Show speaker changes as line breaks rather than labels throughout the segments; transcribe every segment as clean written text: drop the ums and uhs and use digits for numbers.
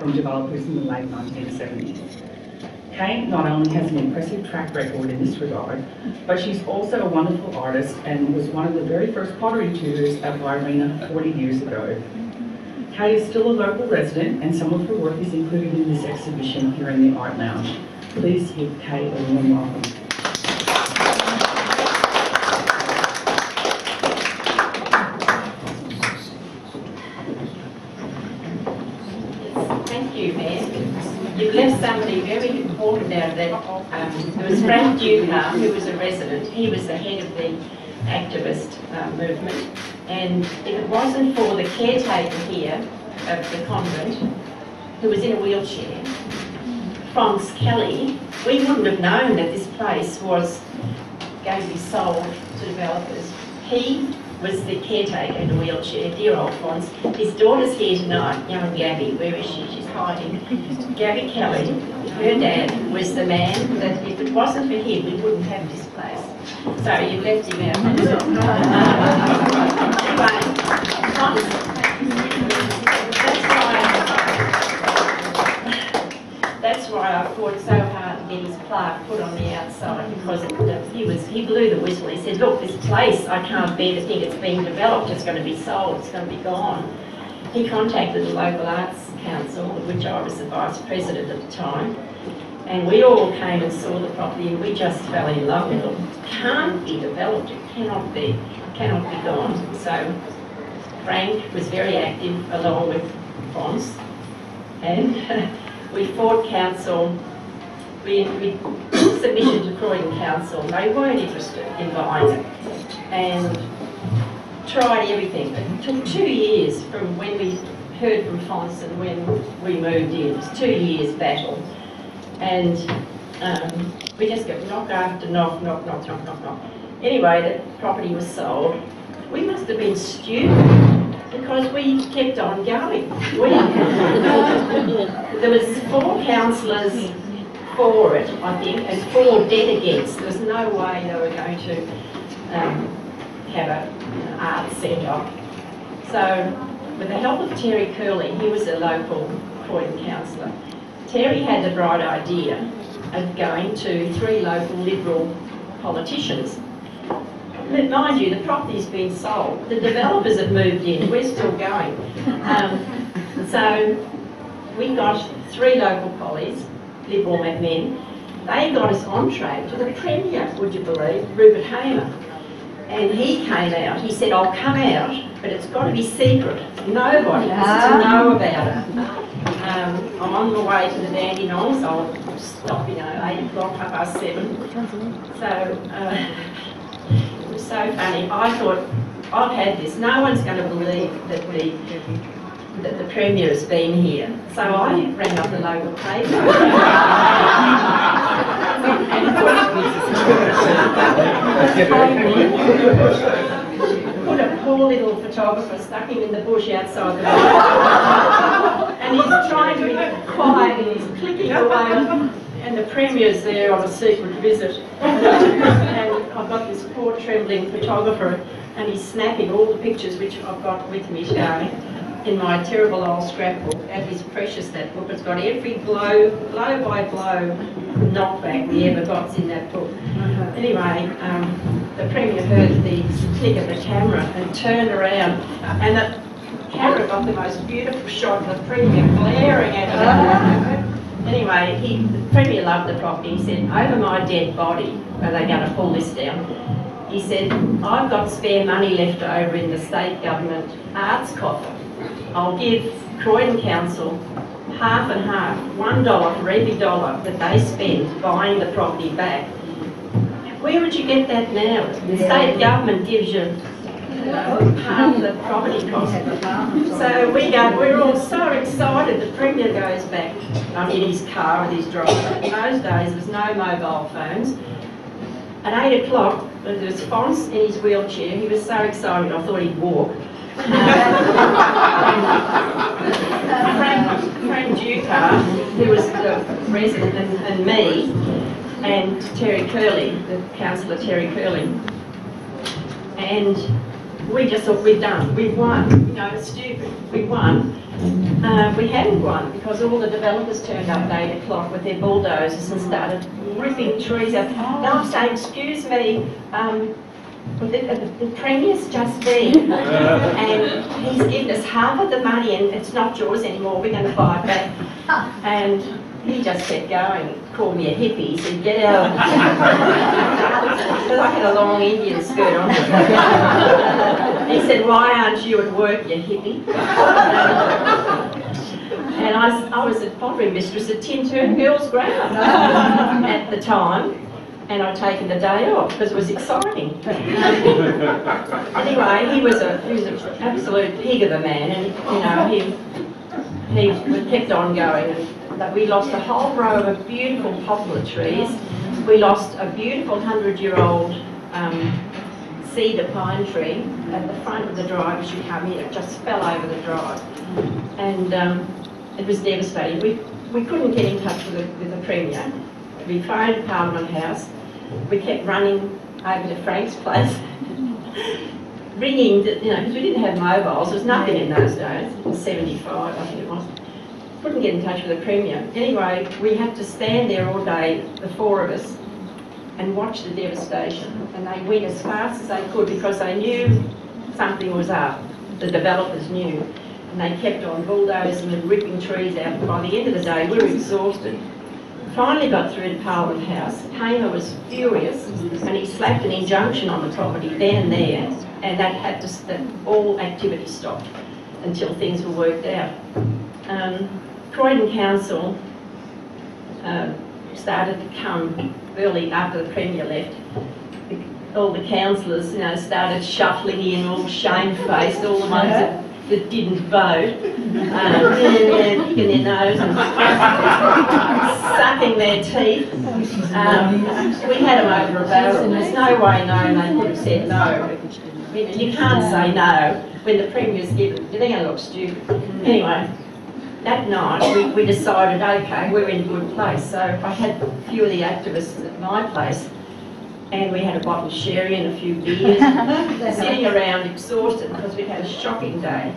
from developers in the late 1970s. Kay not only has an impressive track record in this regard, but she's also a wonderful artist and was one of the very first pottery tutors at Wyrena 40 years ago. Kay is still a local resident, and some of her work is included in this exhibition here in the Art Lounge. Please give Kay a warm welcome.
Thank you, Mayor. You've left somebody very important out of that. There was Frank Ducar, who was a resident. He was the head of the activist movement. And if it wasn't for the caretaker here of the convent, who was in a wheelchair, Franz Kelly, we wouldn't have known that this place was going to be sold to developers. He was the caretaker in a wheelchair, dear old Franz. His daughter's here tonight, young Gabby. Where is she? She's hiding. Gabby Kelly, her dad, was the man that if it wasn't for him, we wouldn't have this place. So you left him out. Anyway, Franz, that's why I fought so hard to get his plaque put on the outside, because he blew the whistle. He said, look, this place, I can't bear to think it's being developed, it's going to be sold, it's going to be gone. He contacted the local arts council, of which I was the vice president at the time, and we all came and saw the property and we just fell in love with it. It can't be developed, it cannot be gone. So Frank was very active along with Franz, and we fought council. We submitted to Croydon Council. They weren't interested in buying it and tried everything. It took 2 years from when we heard from Franz and when we moved in. It was 2 years battle. And we just got knock after knock. Anyway, the property was sold. We must have been stupid because we kept on going. There was 4 councillors for it, I think, and 4 dead against. There was no way they were going to have an art centre. So, with the help of Terry Curley, he was a local Croydon councillor, Terry had the bright idea of going to 3 local Liberal politicians. But mind you, the property's been sold. The developers have moved in. We're still going. So we got 3 local pollies, Liberal men. They got us on track to the Premier, would you believe, Rupert Hamer. And he came out. He said, I'll come out, but it's got to be secret. Nobody has to know about it. I'm on the way to the Dandenongs. I'll stop, 8 o'clock, 7:30. So it was so funny. I thought, I've had this. No one's going to believe that the Premier has been here. So I rang up the local paper. Put a poor little photographer, stuck him in the bush outside the door. And he's trying to be quiet and he's clicking away. And the Premier's there on a secret visit. And I've got this poor trembling photographer and he's snapping all the pictures which I've got with me today in my terrible old scrapbook. And it's precious, that book. It's got every blow by blow knockback we ever got's in that book. Anyway, the Premier heard the click of the camera and turned around, and the camera got the most beautiful shot of the Premier glaring at it. Anyway, the Premier loved the property. He said, over my dead body, are they going to pull this down? He said, I've got spare money left over in the state government arts coffer. I'll give Croydon Council half and half, $1 for every dollar that they spend buying the property back. Where would you get that now? The state government gives you half the property cost. So we're all so excited. The Premier goes back in his car with his driver. In those days there was no mobile phones. At 8 o'clock, there was Franz in his wheelchair. He was so excited I thought he'd walk. Frank Ducar, who was the resident, and me, and Terry Curley, the councillor Terry Curley. And we just thought we've won, it's stupid, we won. We hadn't one because all the developers turned up at 8 o'clock with their bulldozers and started ripping trees out. Now I'm saying, excuse me, the Premier's just been and he's given us half of the money and it's not yours anymore, we're going to buy it back. And he just kept going, called me a hippie, he said, get out. Because I had a long Indian skirt on. He said, why aren't you at work, you hippie? And I was a pottery mistress at Tintern Girls' Grammar at the time, and I'd taken the day off because it was exciting. Anyway, he was an absolute pig of a man, and he kept on going. And we lost a whole row of beautiful poplar trees. We lost a beautiful 100-year-old cedar pine tree at the front of the drive as you come in. It just fell over the drive, and it was devastating. We couldn't get in touch with the Premier. We phoned Parliament House. We kept running over to Frank's place, ringing, because we didn't have mobiles. There was nothing in those days. It was 75, I think it was. Couldn't get in touch with the Premier. Anyway, we had to stand there all day, the four of us, and watch the devastation. And they went as fast as they could because they knew something was up. The developers knew. And they kept on bulldozing and ripping trees out. By the end of the day, we were exhausted. Finally got through to Parliament House. Hamer was furious, and he slapped an injunction on the property then and there, and that had to all activity stopped until things were worked out. Croydon Council started to come early after the Premier left. All the councillors, started shuffling in, all shamefaced, all the ones that didn't vote, picking their nose and sucking their teeth. We had them over a barrel, and there's no way known they could have said no. You can't say no when the Premier's given, they're going to look stupid. Anyway, that night we decided, okay, we're in a good place. So I had a few of the activists at my place, and we had a bottle of sherry and a few beers, sitting around exhausted because we'd had a shocking day.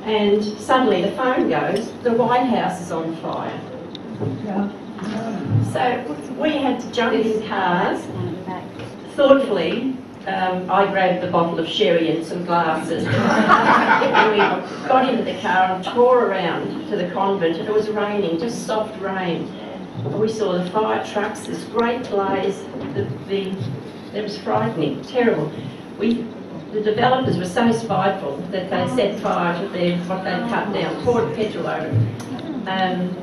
And suddenly the phone goes, the White House is on fire. So we had to jump in cars. Thoughtfully, I grabbed the bottle of sherry and some glasses. And we got into the car and tore around to the convent, and it was raining, just soft rain. We saw the fire trucks, this great blaze. It was frightening, terrible. The developers were so spiteful that they set fire to what they'd cut down, poured petrol over it, and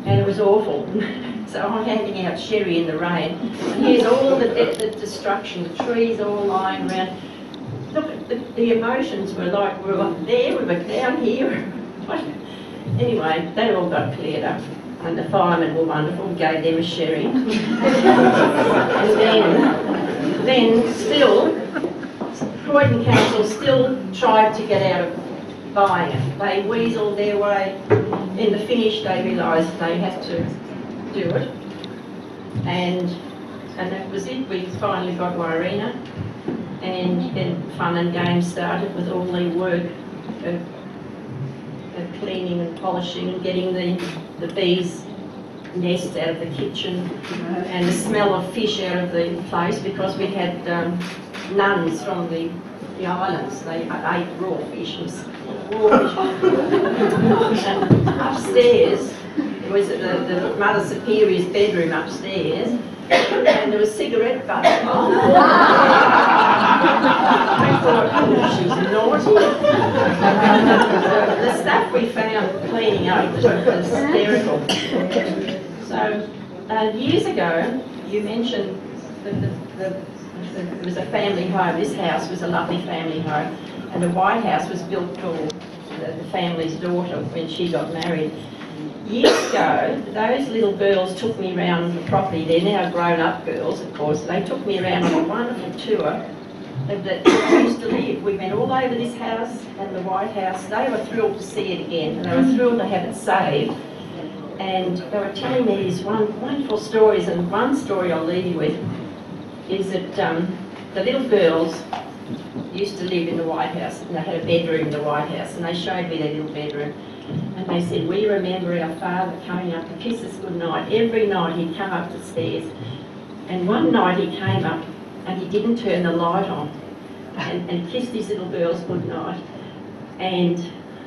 it was awful. So I'm handing out sherry in the rain, and here's all the destruction, the trees all lying around. Look, the emotions were like we were up there, we were down here. Anyway, that all got cleared up. And the firemen were wonderful, gave them a sherry. And then still, Croydon Council still tried to get out of buying it. They weaseled their way. In the finish, they realised they had to do it. And that was it. We finally got Warina, and then fun and games started with all the work of cleaning and polishing and getting the bees' nests out of the kitchen and the smell of fish out of the place because we had nuns from the islands. They ate raw fish. And upstairs, it was the Mother Superior's bedroom upstairs, and there was cigarette butts. I thought, oh, she's naughty. The stuff we found cleaning up was hysterical. So, years ago, you mentioned that it was a family home. This house was a lovely family home, and the White House was built for the family's daughter when she got married. Years ago, those little girls took me around the property. They're now grown-up girls, of course. They took me around on a wonderful tour that we used to live. We went all over this house and the White House. They were thrilled to see it again, and they were thrilled to have it saved. And they were telling me these wonderful stories, and one story I'll leave you with is that the little girls used to live in the White House, and they had a bedroom in the White House, and they showed me their little bedroom. and they said, we remember our father coming up to kiss us goodnight. Every night he'd come up the stairs, and one night he came up and he didn't turn the light on and kissed his little girls goodnight. And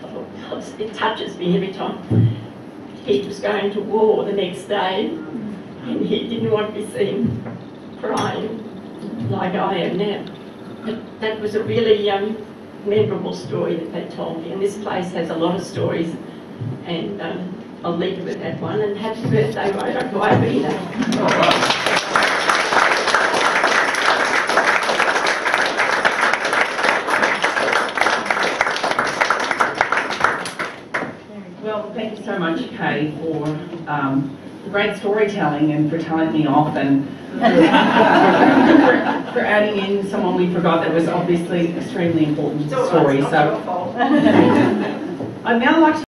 oh God, it touches me every time. He was going to war the next day, and he didn't want to be seen crying like I am now. But that was a really memorable story that they told me, and this place has a lot of stories, and I'll leave it with that one. And happy birthday, Irena.
Well, thank you so much, Kay, for great storytelling and for telling me off, and for adding in someone we forgot that was obviously extremely important to the story. So I'd now like to